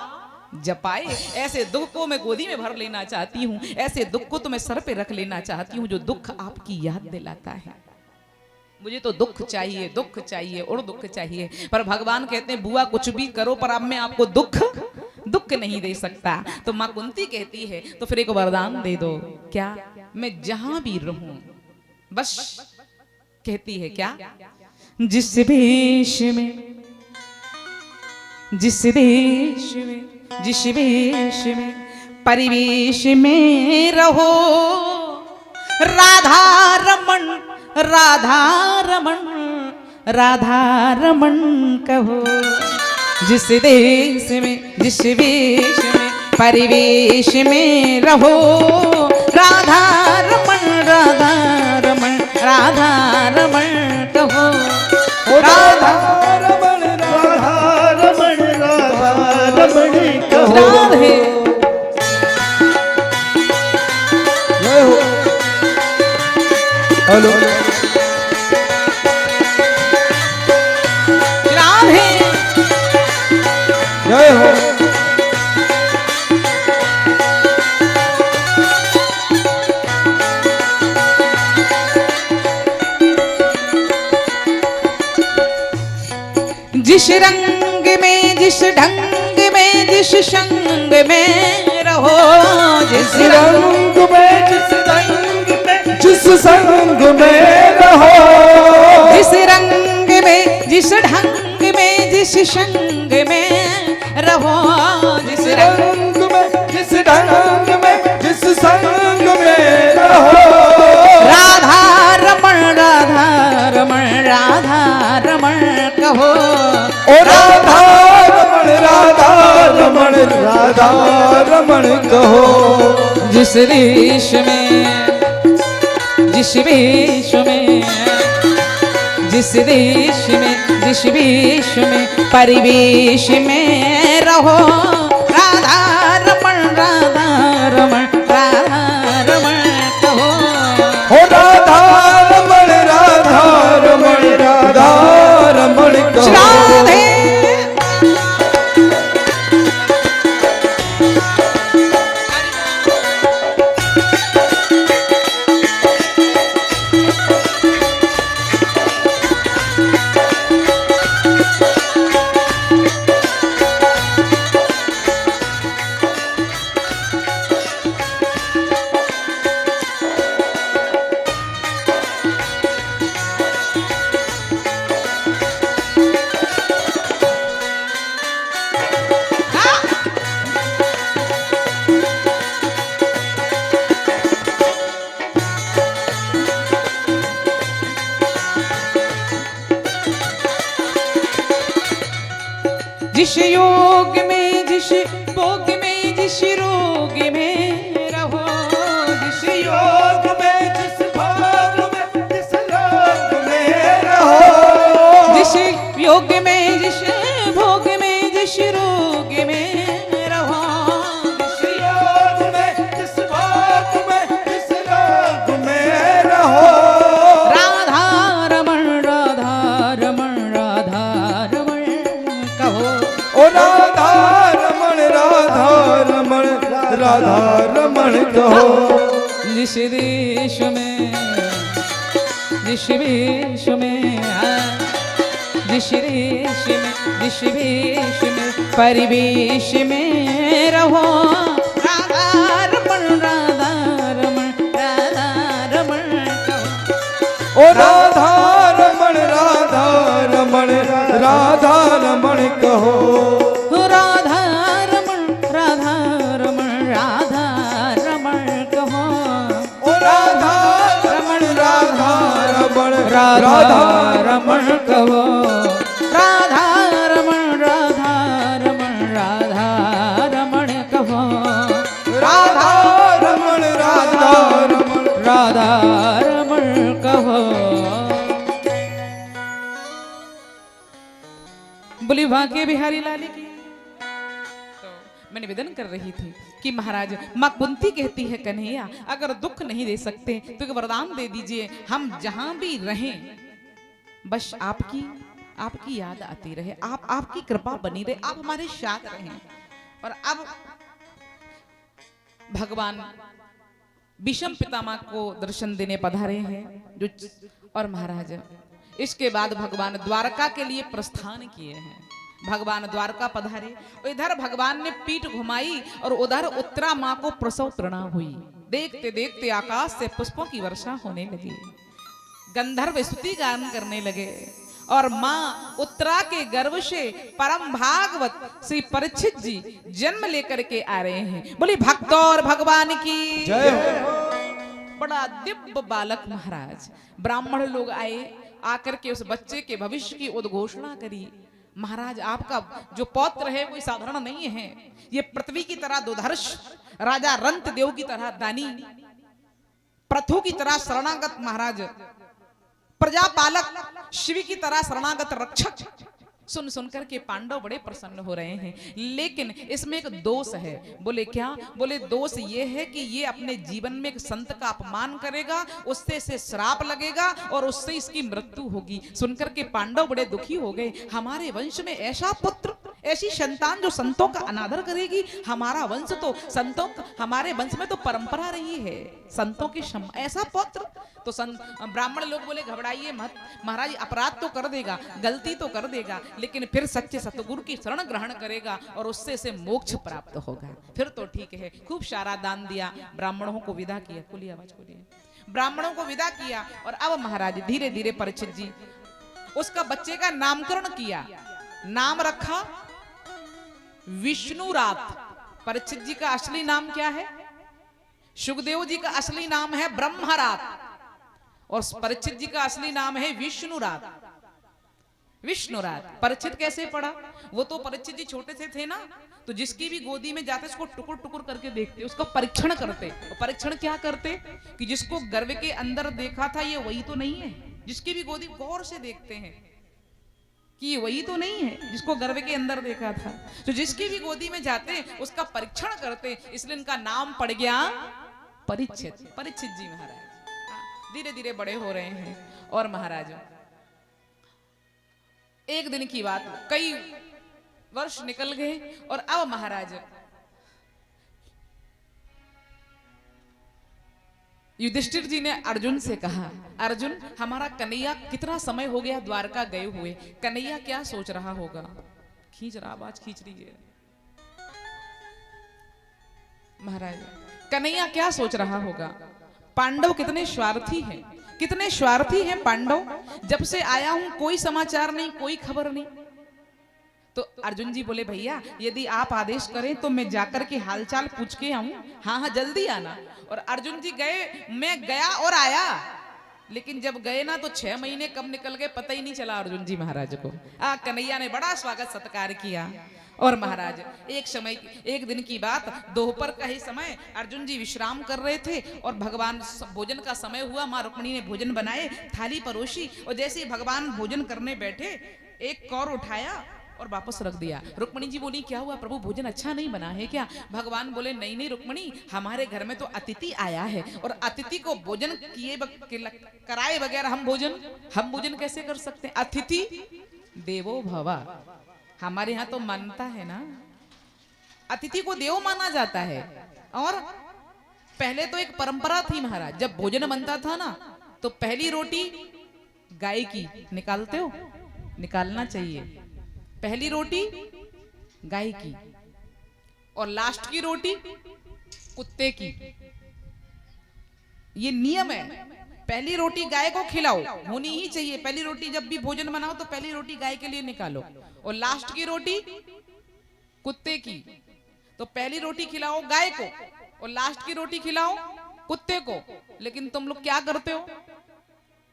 जपाए। ऐसे दुख को मैं गोदी में भर लेना चाहती हूँ, ऐसे दुख को तो मैं सर पे रख लेना चाहती हूँ जो दुख आपकी याद दिलाता है। मुझे तो दुख चाहिए, दुख चाहिए और दुख चाहिए। पर भगवान कहते हैं बुआ कुछ भी करो पर अब मैं आपको दुख नहीं दे सकता। तो मां कुंती कहती है तो फिर एक वरदान दे दो। क्या? मैं जहां भी रहूं बस, कहती है क्या? जिस देश में, जिस देश में, जिस वेश में, परिवेश में रहो, राधा रमन, राधा रमन, राधा रमन कहो। जिस देश में, जिस वेश में, परिवेश में रहो, राधा रमन, राधा रमन, राधा रमन कहो। राधा रमन, राधा रमन, राधा रमन कहो। राधे हेलो राधे जय हो। जिस रंग में, जिस ढंग में, जिस संग में रहो, जिस रंग में, जिस रंग में, जिस संग में रहो, जिस रंग में, जिस ढंग में, जिस संग में रहो, जिस रंग में, जिस ढंग में, जिस संग में रहो, राधा रमण कहो। ओ राधा रमण राधा रमण राधा रमण कहो। जिस देश में जिस वेश में जिस देश में जिस वेश में परिवेश में रहो राधा रमण राधा रमण कहो। ओ राधा रमण राधा रमण राधा रमण कहो। राधे जिस योग में जिस भोग में जिस रोग में रहो। जिस योग में जिस भाग में जिस रोग में रहो। जिस योग में जिस भोग में जिस रोग में रहो। जिस योग में जिस भाग में जिस रोग में रहो। राधा रमण कहो। ओ राधा रमण राधा रमण कहो। जिस देश में जिस वेश में जिस देश में जिस वेश में परिवेश में रहो राधा रमण कहो। ओ राधा रमण राधा रमण कहो। राधा रमण कहो। ओ राधा रमण राधा रमण कहो। राधा रमण कहो। राधा रमण राधा रमण कहो। बोली भाग्य बिहारी लाल की। तो मैं निवेदन कर रही थी कि महाराज माँ कुंती कहती है कन्हैया अगर दुख नहीं दे सकते तो एक वरदान दे दीजिए, हम जहां भी रहें बस आपकी याद आती रहे, आपकी कृपा बनी रहे, आप हमारे साथ रहें। और अब भगवान विषम पितामह को दर्शन देने पधारे हैं जो, और महाराज इसके बाद भगवान द्वारका के लिए प्रस्थान किए हैं। भगवान द्वारका पधारे, इधर भगवान ने पीठ घुमाई और उधर उत्तरा माँ को प्रसव तृणा हुई। देखते देखते आकाश से पुष्पों की वर्षा होने लगी, गंधर्व स्तुति गान करने लगे और माँ उत्तरा के गर्भ से परम भागवत श्री परीक्षित जी जन्म लेकर के आ रहे हैं। बोली भक्त और भगवान की जय हो। बड़ा दिव्य बालक महाराज, ब्राह्मण लोग आए, आकर के उस बच्चे के भविष्य की उद्घोषणा करी। महाराज आपका जो पौत्र है कोई साधारण नहीं है, ये पृथ्वी की तरह दुधर्ष, राजा रंत देव की तरह दानी, प्रथु की तरह शरणागत महाराज, प्रजापालक, शिव की तरह शरणागत रक्षक। सुन सुनकर के पांडव बड़े प्रसन्न हो रहे हैं, लेकिन इसमें एक दोष है। बोले क्या? बोले दोष ये है कि ये अपने जीवन में एक संत का अपमान करेगा, उससे इसे श्राप लगेगा और उससे इसकी मृत्यु होगी। सुनकर के पांडव बड़े दुखी हो गए। हमारे वंश में ऐसा पुत्र, ऐसी संतान जो संतों का अनादर करेगी, हमारा वंश तो संतों का, हमारे वंश में तो परंपरा रही है संतों की ऐसा पुत्र। तो ब्राह्मण लोग बोले घबराइए मत महाराज, अपराध तो कर देगा, गलती तो कर देगा, लेकिन फिर सच्चे सतगुरु की शरण ग्रहण करेगा और उससे से मोक्ष प्राप्त होगा, फिर तो ठीक है। खूब सारा दान दिया, ब्राह्मणों को विदा किया। खुली आवाज खोलिए। ब्राह्मणों को विदा किया और अब महाराज धीरे धीरे परीक्षित जी उसका बच्चे का नामकरण किया। नाम रखा विष्णुरात। परीक्षित जी का असली नाम क्या है? सुखदेव जी का असली नाम है ब्रह्मरात और परीक्षित जी का असली नाम है विष्णुराज। विष्णुराज परीक्षित कैसे पड़ा? वो तो परीक्षित जी छोटे से थे ना, तो जिसकी भी गोदी में जाते उसको टुकुर टुकुर करके देखते, उसका परीक्षण करते। और परीक्षण क्या करते कि जिसको गर्भ के अंदर देखा था ये वही तो नहीं है। जिसकी भी गोदी गौर से देखते हैं कि ये वही तो नहीं है जिसको गर्भ के अंदर देखा था। तो जिसकी भी गोदी में जाते उसका परीक्षण करते, इसलिए इनका नाम पड़ गया परीक्षित। परीक्षित जी महाराज धीरे धीरे बड़े हो रहे हैं। और महाराज एक दिन की बात, कई वर्ष निकल गए और अब महाराज युधिष्ठिर जी ने अर्जुन से कहा, अर्जुन हमारा कन्हैया कितना समय हो गया द्वारका गए हुए, कन्हैया क्या सोच रहा होगा? खींच रहा, आवाज खींच रही है महाराज, कन्हैया क्या सोच रहा होगा? पांडव कितने स्वार्थी हैं, कितने स्वार्थी हैं पांडव। जब से आया हूं कोई समाचार नहीं, कोई खबर नहीं। तो अर्जुन जी बोले भैया यदि आप आदेश करें तो मैं जाकर के हालचाल पूछ के आऊं। हाँ हाँ जल्दी आना। और अर्जुन जी गए, मैं गया और आया, लेकिन जब गए ना तो 6 महीने कब निकल गए पता ही नहीं चला अर्जुन जी महाराज को। कन्हैया ने बड़ा स्वागत सत्कार किया। और महाराज एक दिन की बात, दोपहर का ही समय अर्जुन जी विश्राम कर रहे थे और भगवान भोजन का समय हुआ। माँ रुक्मिणी ने भोजन बनाए, थाली परोसी, और जैसे ही भगवान भोजन करने बैठे एक कौर उठाया और वापस रख दिया। रुक्मिणी जी बोली क्या हुआ प्रभु, भोजन अच्छा नहीं बना है क्या? भगवान बोले नहीं नहीं रुक्मिणी, हमारे घर में तो अतिथि आया है और अतिथि को भोजन किए कराए बगैर हम भोजन कैसे कर सकते हैं? अतिथि देवो भव, हमारे यहाँ तो मानता है ना, अतिथि को देव माना जाता है। और पहले तो एक परंपरा थी महाराज, जब भोजन बनता था ना तो पहली रोटी गाय की निकालते हो, निकालना चाहिए, पहली रोटी गाय की और लास्ट की रोटी कुत्ते की। ये नियम है, पहली रोटी गाय को खिलाओ, होनी ही चाहिए। पहली रोटी जब भी भोजन बनाओ तो पहली रोटी गाय के लिए निकालो और लास्ट की रोटी कुत्ते की। तो पहली रोटी खिलाओ गाय को और लास्ट की रोटी खिलाओ कुत्ते को। लेकिन तुम लोग क्या करते हो,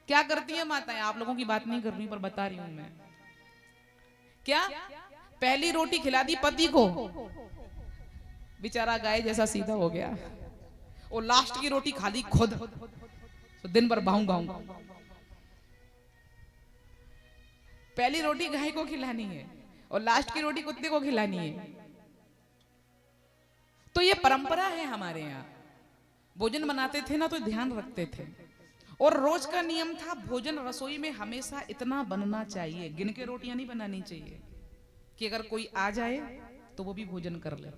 क्या करती है माताएं? आप लोगों की बात नहीं कर रही पर बता रही हूं मैं। क्या पहली रोटी खिला दी पति को, बेचारा गाय जैसा सीधा हो गया, और लास्ट की रोटी खा ली खुद, तो दिन भर भाऊं गाऊं। पहली रोटी गाय को खिलानी है और लास्ट की रोटी कुत्ते को खिलानी है। तो ये परंपरा है हमारे यहाँ। भोजन बनाते थे ना तो ध्यान रखते थे, और रोज का नियम था भोजन रसोई में हमेशा इतना बनना चाहिए, गिन के रोटियां नहीं बनानी चाहिए कि अगर कोई आ जाए तो वो भी भोजन कर ले।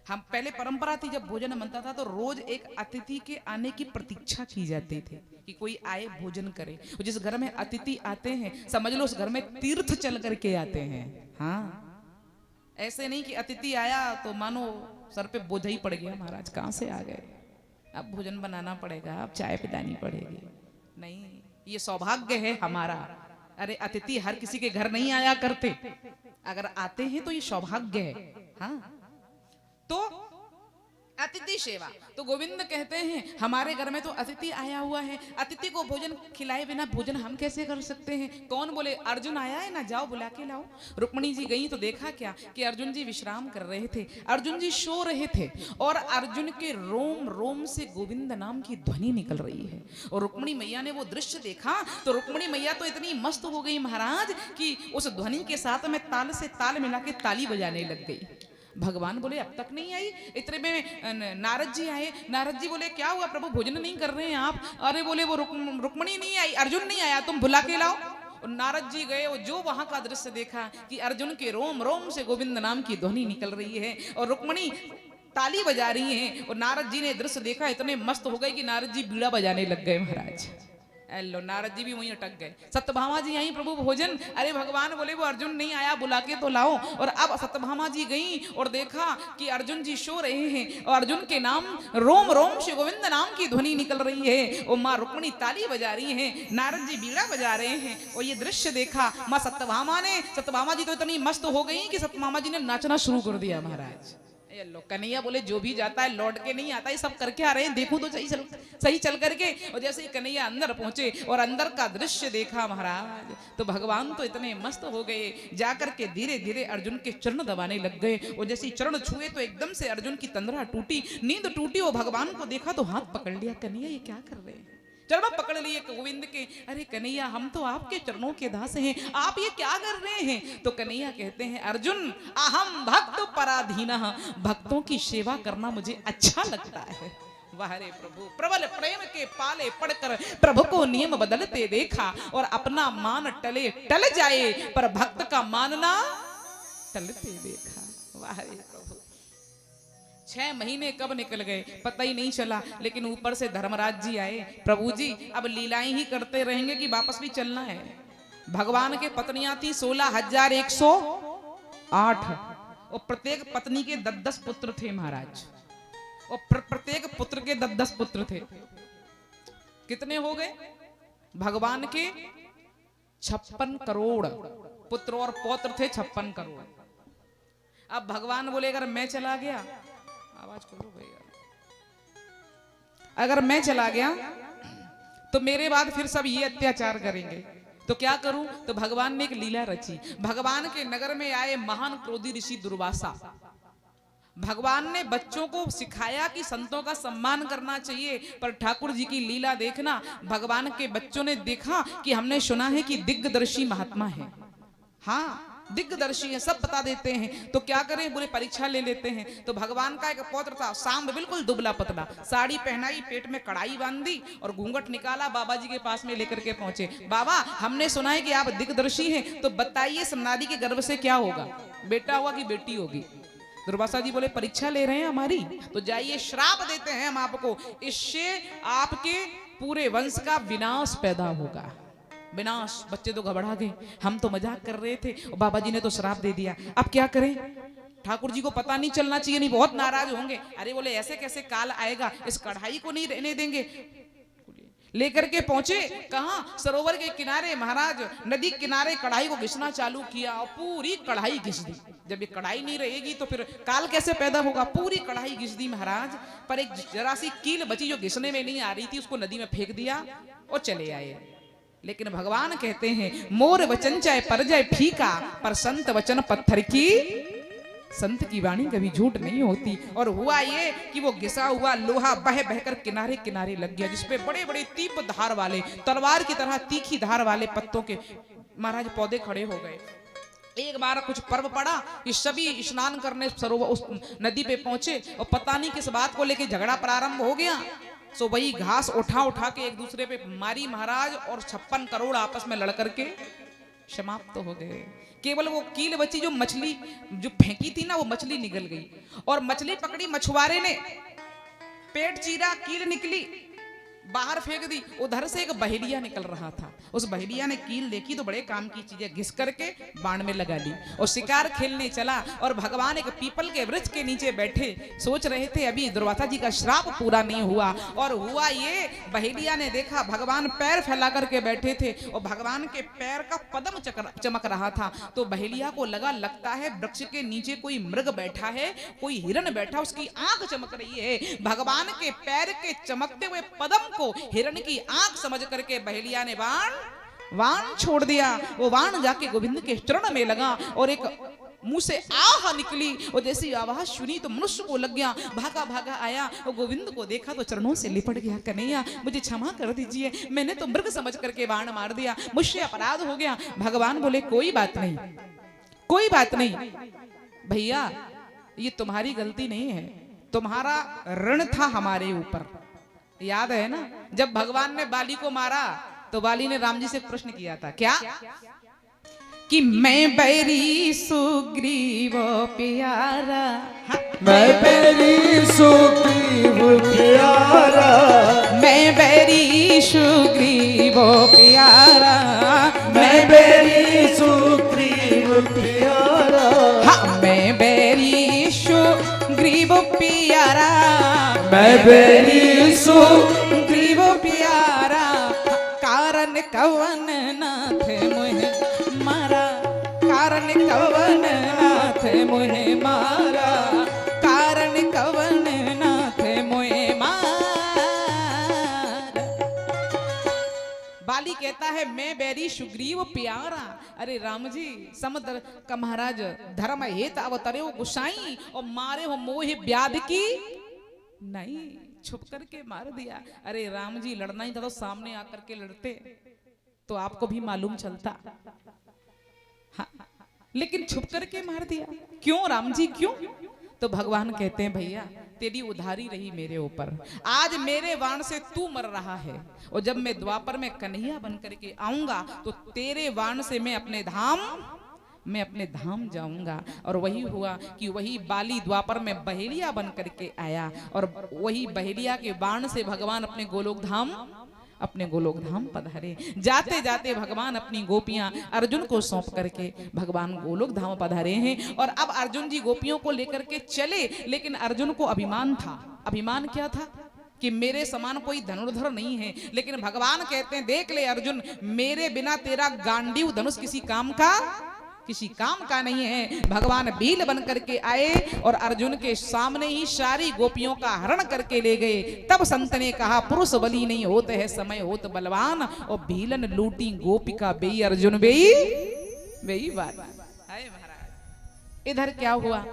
हम पहले परंपरा थी जब भोजन बनता था तो रोज एक अतिथि के आने की प्रतीक्षा की जाती थी कि कोई आए भोजन करे। जिस घर में अतिथि आते हैं समझ लो उस घर में तीर्थ चल करके आते हैं। हाँ, ऐसे नहीं कि अतिथि आया तो मानो सर पे बोझ ही पड़ गया, महाराज कहाँ से आ गए, अब भोजन बनाना पड़ेगा, अब चाय पिलानी पड़ेगी। नहीं, ये सौभाग्य है हमारा। अरे अतिथि हर किसी के घर नहीं आया करते, अगर आते हैं तो ये सौभाग्य है। हाँ, तो अतिथि सेवा, तो गोविंद कहते हैं हमारे घर में तो अतिथि आया हुआ है, अतिथि को भोजन खिलाए बिना भोजन हम कैसे कर सकते हैं? कौन बोले अर्जुन आया है ना, जाओ बुला के लाओ। रुक्मिणी जी गई तो देखा क्या कि अर्जुन जी विश्राम कर रहे थे, अर्जुन जी सो रहे थे और अर्जुन के रोम रोम से गोविंद नाम की ध्वनि निकल रही है। और रुक्मिणी मैया ने वो दृश्य देखा तो रुक्मिणी मैया तो इतनी मस्त हो गई महाराज कि उस ध्वनि के साथ में ताल से ताल मिला के ताली बजाने लग गई। भगवान बोले अब तक नहीं आई, इतने में नारद जी आए। नारद जी बोले क्या हुआ प्रभु, भोजन नहीं कर रहे हैं आप? अरे बोले वो रुक्मिणी नहीं आई, अर्जुन नहीं आया, तुम बुला के लाओ। और नारद जी गए और जो वहां का दृश्य देखा कि अर्जुन के रोम रोम से गोविंद नाम की ध्वनि निकल रही है और रुक्मिणी ताली बजा रही है। और नारद जी ने दृश्य देखा, इतने मस्त हो गए कि नारद जी बीड़ा बजाने लग गए महाराज। लो नारद जी भी वहीं अटक गए। सत्यभामा जी आई प्रभु भोजन, अरे भगवान बोले वो अर्जुन नहीं आया, बुला के तो लाओ। और अब सत्यभामा जी गई और देखा कि अर्जुन जी सो रहे हैं और अर्जुन के नाम रोम रोम से गोविंद नाम की ध्वनि निकल रही है और माँ रुक्मिणी ताली बजा रही है, नारद जी बीड़ा बजा रहे हैं। और ये दृश्य देखा माँ सत्यभामा जी तो इतनी मस्त हो गई कि सत्यभामा जी ने नाचना शुरू कर दिया महाराज। ये लो कन्हैया बोले जो भी जाता है लौट के नहीं आता, ये सब करके आ रहे हैं, देखो तो सही चल करके। और जैसे ही कन्हैया अंदर पहुंचे और अंदर का दृश्य देखा महाराज, तो भगवान तो इतने मस्त हो गए, जाकर के धीरे धीरे अर्जुन के चरण दबाने लग गए। और जैसे ही चरण छुए तो एकदम से अर्जुन की तंद्रा टूटी, नींद टूटी। वो भगवान को देखा तो हाथ पकड़ लिया, कन्हैया ये क्या कर रहे हैं, चरणों पकड़ लिए गोविंद के। अरे कन्हैया हम तो आपके चरणों के दास हैं, आप ये क्या कर रहे हैं। तो कन्हैया कहते हैं अर्जुन अहम भक्त पराधीन, भक्तों की सेवा करना मुझे अच्छा लगता है। वाह रे प्रभु, प्रबल प्रेम के पाले पड़कर प्रभु को नियम बदलते देखा, और अपना मान टले टल जाए पर भक्त का मानना टलते देखा। वाह रे प्रभु, 6 महीने कब निकल गए पता ही नहीं चला। लेकिन ऊपर से धर्मराज जी आए, प्रभु जी अब लीलाएं ही करते रहेंगे कि वापस भी चलना है। भगवान के पत्नियां थी 16,108, और प्रत्येक पत्नी के 10-10 पुत्र थे महाराज, और प्रत्येक पुत्र के 10-10 पुत्र थे। कितने हो गए भगवान के? 56 करोड़ पुत्र और पौत्र थे, 56 करोड़। अब भगवान बोले अगर मैं चला गया, आवाज खोलो भैया, अगर मैं चला गया तो मेरे बाद फिर सब ये अत्याचार करेंगे, तो क्या करूं। तो भगवान ने एक लीला रची। भगवान के नगर में आए महान क्रोधी ऋषि दुर्वासा। भगवान ने बच्चों को सिखाया कि संतों का सम्मान करना चाहिए, पर ठाकुर जी की लीला देखना, भगवान के बच्चों ने देखा कि हमने सुना है कि दिग्दर्शी महात्मा है, हाँ दिग्दर्शी है, सब बता देते हैं, तो क्या करें, बोले परीक्षा ले लेते हैं। तो भगवान का एक पौत्र था सांब, बिल्कुल दुबला पतला, साड़ी पहनाई, पेट में कड़ाई बांध दी और घूंघट निकाला, बाबा जी के पास में लेकर के पहुंचे। बाबा हमने सुना है कि आप दिग्दर्शी हैं, तो बताइए सन्नादी के गर्भ से क्या होगा, बेटा होगा कि बेटी होगी। दुर्वासा जी बोले परीक्षा ले रहे हैं हमारी, तो जाइए श्राप देते हैं हम आपको, इससे आपके पूरे वंश का विनाश पैदा होगा। विनाश। बच्चे तो घबरा गए, हम तो मजाक कर रहे थे और बाबा जी ने तो श्राप दे दिया, अब क्या करें। ठाकुर जी को पता नहीं चलना चाहिए, नहीं बहुत नाराज होंगे। अरे बोले ऐसे कैसे काल आएगा, इस कढ़ाई को नहीं रहने देंगे। लेकर के पहुंचे कहां, सरोवर के किनारे। महाराज नदी किनारे कढ़ाई को घिसना चालू किया और पूरी कढ़ाई घिस दी। जब ये कढ़ाई नहीं रहेगी तो फिर काल कैसे पैदा होगा, पूरी कढ़ाई घिस दी महाराज। पर एक जरा सी कील बची जो घिसने में नहीं आ रही थी, उसको नदी में फेंक दिया और चले आए। लेकिन भगवान कहते हैं मोर वचन चाहे पर जाए फीका, पर संत वचन पत्थर की, संत की वाणी कभी झूठ नहीं होती। और हुआ ये कि वो घिसा हुआ लोहा बह बहकर किनारे किनारे लग गया, जिसपे बड़े बड़े तीव्र धार वाले, तलवार की तरह तीखी धार वाले पत्तों के महाराज पौधे खड़े हो गए। एक बार कुछ पर्व पड़ा, ये सभी स्नान करने सरोवर उस नदी पे पहुंचे और पता नहीं किस बात को लेके झगड़ा प्रारंभ हो गया। सो वही घास उठा उठा के एक दूसरे पे मारी महाराज, और 56 करोड़ आपस में लड़ करके समाप्त हो गए। केवल वो कील बची, जो मछली जो फेंकी थी ना, वो मछली निकल गई। और मछली पकड़ी मछुआरे ने, पेट चीरा, कील निकली, बाहर फेंक दी। उधर से एक बहेलिया निकल रहा था, उस बहेलिया ने कील देखी तो बड़े काम की चीजें घिस करके बाण में लगा ली और शिकार खेलने चला। और भगवान एक पीपल के वृक्ष के नीचे बैठे सोच रहे थे अभी दुर्वासा जी का श्राप पूरा नहीं हुआ। और हुआ ये, बहेलिया ने देखा भगवान पैर फैला करके बैठे थे और भगवान के पैर का पद्म चमक रहा था। तो बहेलिया को लगता है वृक्ष के नीचे कोई मृग बैठा है, कोई हिरण बैठा, उसकी आंख चमक रही है। भगवान के पैर के चमकते हुए पद्म को हिरण की आंख समझ करके बहेलिया ने वाण छोड़ दिया। वो वाण जाके गोविंद के चरण में लगा और एक मुंह से आह निकली, और जैसी आवाज सुनी तो मनुष्य को लग गया, भागा भागा आया और गोविंद को देखा तो चरणों से लिपट गया। कन्हैया मुझे क्षमा कर दीजिए, मैंने तो मृग समझ करके वाण मार दिया, मुझसे अपराध हो गया। भगवान बोले कोई बात नहीं, कोई बात नहीं भैया, ये तुम्हारी गलती नहीं है, तुम्हारा ऋण था हमारे ऊपर। याद है ना, जब भगवान ने बाली को मारा तो बाली ने राम जी से प्रश्न किया था, क्या कि मैं बैरी सुग्रीव प्यारा, मैं बैरी सुग्रीव प्यारा, मैं बैरी सुग्रीव प्यारा, मैं बैरी सुग्रीव प्यारा, हाँ मैं बैरी सुग्रीव प्यारा, मैं बैरी सुग्रीव प्यारा, कारण कवन नाथ मोहे मारा, कारण कवन नाथ मोहे मारा, बाली कहता है मैं बैरी सुग्रीव प्यारा। अरे राम जी समुद्र का महाराज धर्म हेत अवतरे हो गुसाई और मारे हो मोह व्याध की नहीं, छुप करके मार दिया। अरे राम जी लड़ना ही था तो सामने आकर के लड़ते तो आपको भी मालूम चलता। हाँ, लेकिन छुप करके मार दिया क्यों राम जी क्यों? तो भगवान कहते हैं भैया तेरी उधारी रही मेरे ऊपर, आज मेरे वाण से तू मर रहा है और जब मैं द्वापर में कन्हैया बन करके आऊंगा तो तेरे वाण से मैं अपने धाम जाऊंगा। और वही हुआ कि वही बाली द्वापर में बहेलिया बन करके आया और वही बहेलिया के बाण से भगवान अपने गोलोक धाम पधारे। जाते जाते भगवान अपनी गोपियां अर्जुन को सौंप करके भगवान गोलोक धाम पधारे हैं। और अब अर्जुन जी गोपियों को लेकर के चले, लेकिन अर्जुन को अभिमान था। अभिमान क्या था कि मेरे समान कोई धनुर्धर नहीं है। लेकिन भगवान कहते हैं देख ले अर्जुन, मेरे बिना तेरा गांडीव धनुष किसी काम का नहीं है। भगवान भील बन करके आए और अर्जुन के सामने ही सारी गोपियों का हरण करके ले गए। तब संत ने कहा पुरुष बली नहीं होते है समय होत बलवान, और भीलन लूटी गोपिका बेई अर्जुन बेई बात। हाय महाराज इधर क्या हुआ,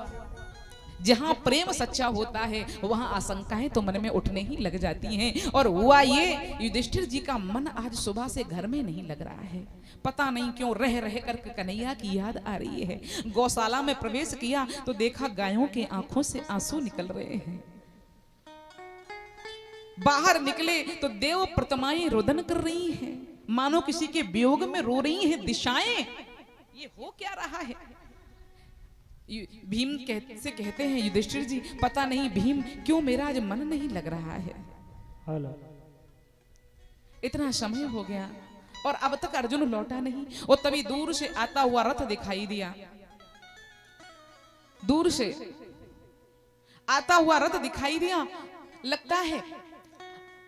जहां प्रेम सच्चा होता है वहां आशंकाएं तो मन में उठने ही लग जाती हैं। और हुआ ये युधिष्ठिर जी का मन आज सुबह से घर में नहीं लग रहा है। पता नहीं क्यों रह रह कर कन्हैया की याद आ रही है। गौशाला में प्रवेश किया तो देखा गायों के आंखों से आंसू निकल रहे हैं। बाहर निकले तो देव प्रतिमाएं रोदन कर रही हैं, मानो किसी के वियोग में रो रही हैं दिशाएं। ये हो क्या रहा है? भीम से कहते हैं युधिष्ठिर जी पता नहीं भीम क्यों मेरा आज मन नहीं लग रहा है। इतना समय हो गया और अब तक अर्जुन लौटा नहीं। और तभी दूर से आता हुआ रथ दिखाई दिया, दूर से आता हुआ रथ दिखाई दिया। लगता है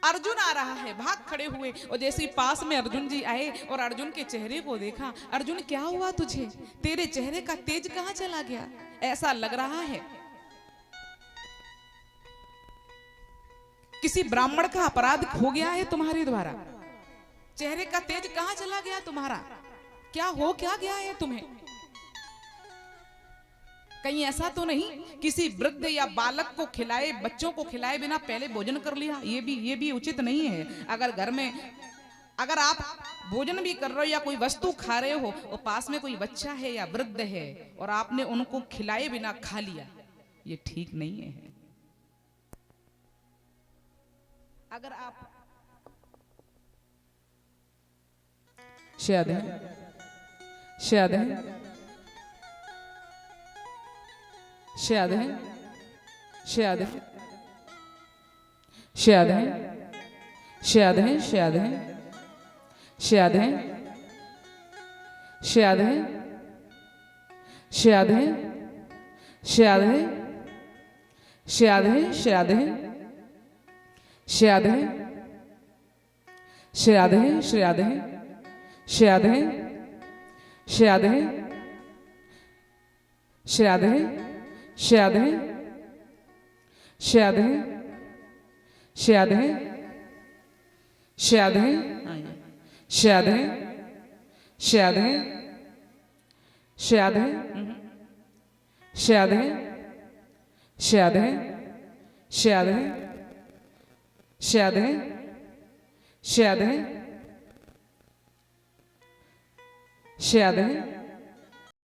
अर्जुन आ रहा है। भाग खड़े हुए और जैसे ही पास में अर्जुन जी आए और अर्जुन के चेहरे को देखा, अर्जुन क्या हुआ तुझे, तेरे चेहरे का तेज कहां चला गया? ऐसा लग रहा है किसी ब्राह्मण का अपराध हो गया है तुम्हारे द्वारा। चेहरे का तेज कहां चला गया तुम्हारा? क्या गया है तुम्हें? कहीं ऐसा तो नहीं किसी वृद्ध या बालक को खिलाए, बच्चों को खिलाए बिना पहले भोजन कर लिया? ये भी उचित नहीं है। अगर घर में अगर आप भोजन भी कर रहे हो या कोई वस्तु खा रहे हो और पास में कोई बच्चा है या वृद्ध है और आपने उनको खिलाए बिना खा लिया, ये ठीक नहीं है। अगर आप शायद है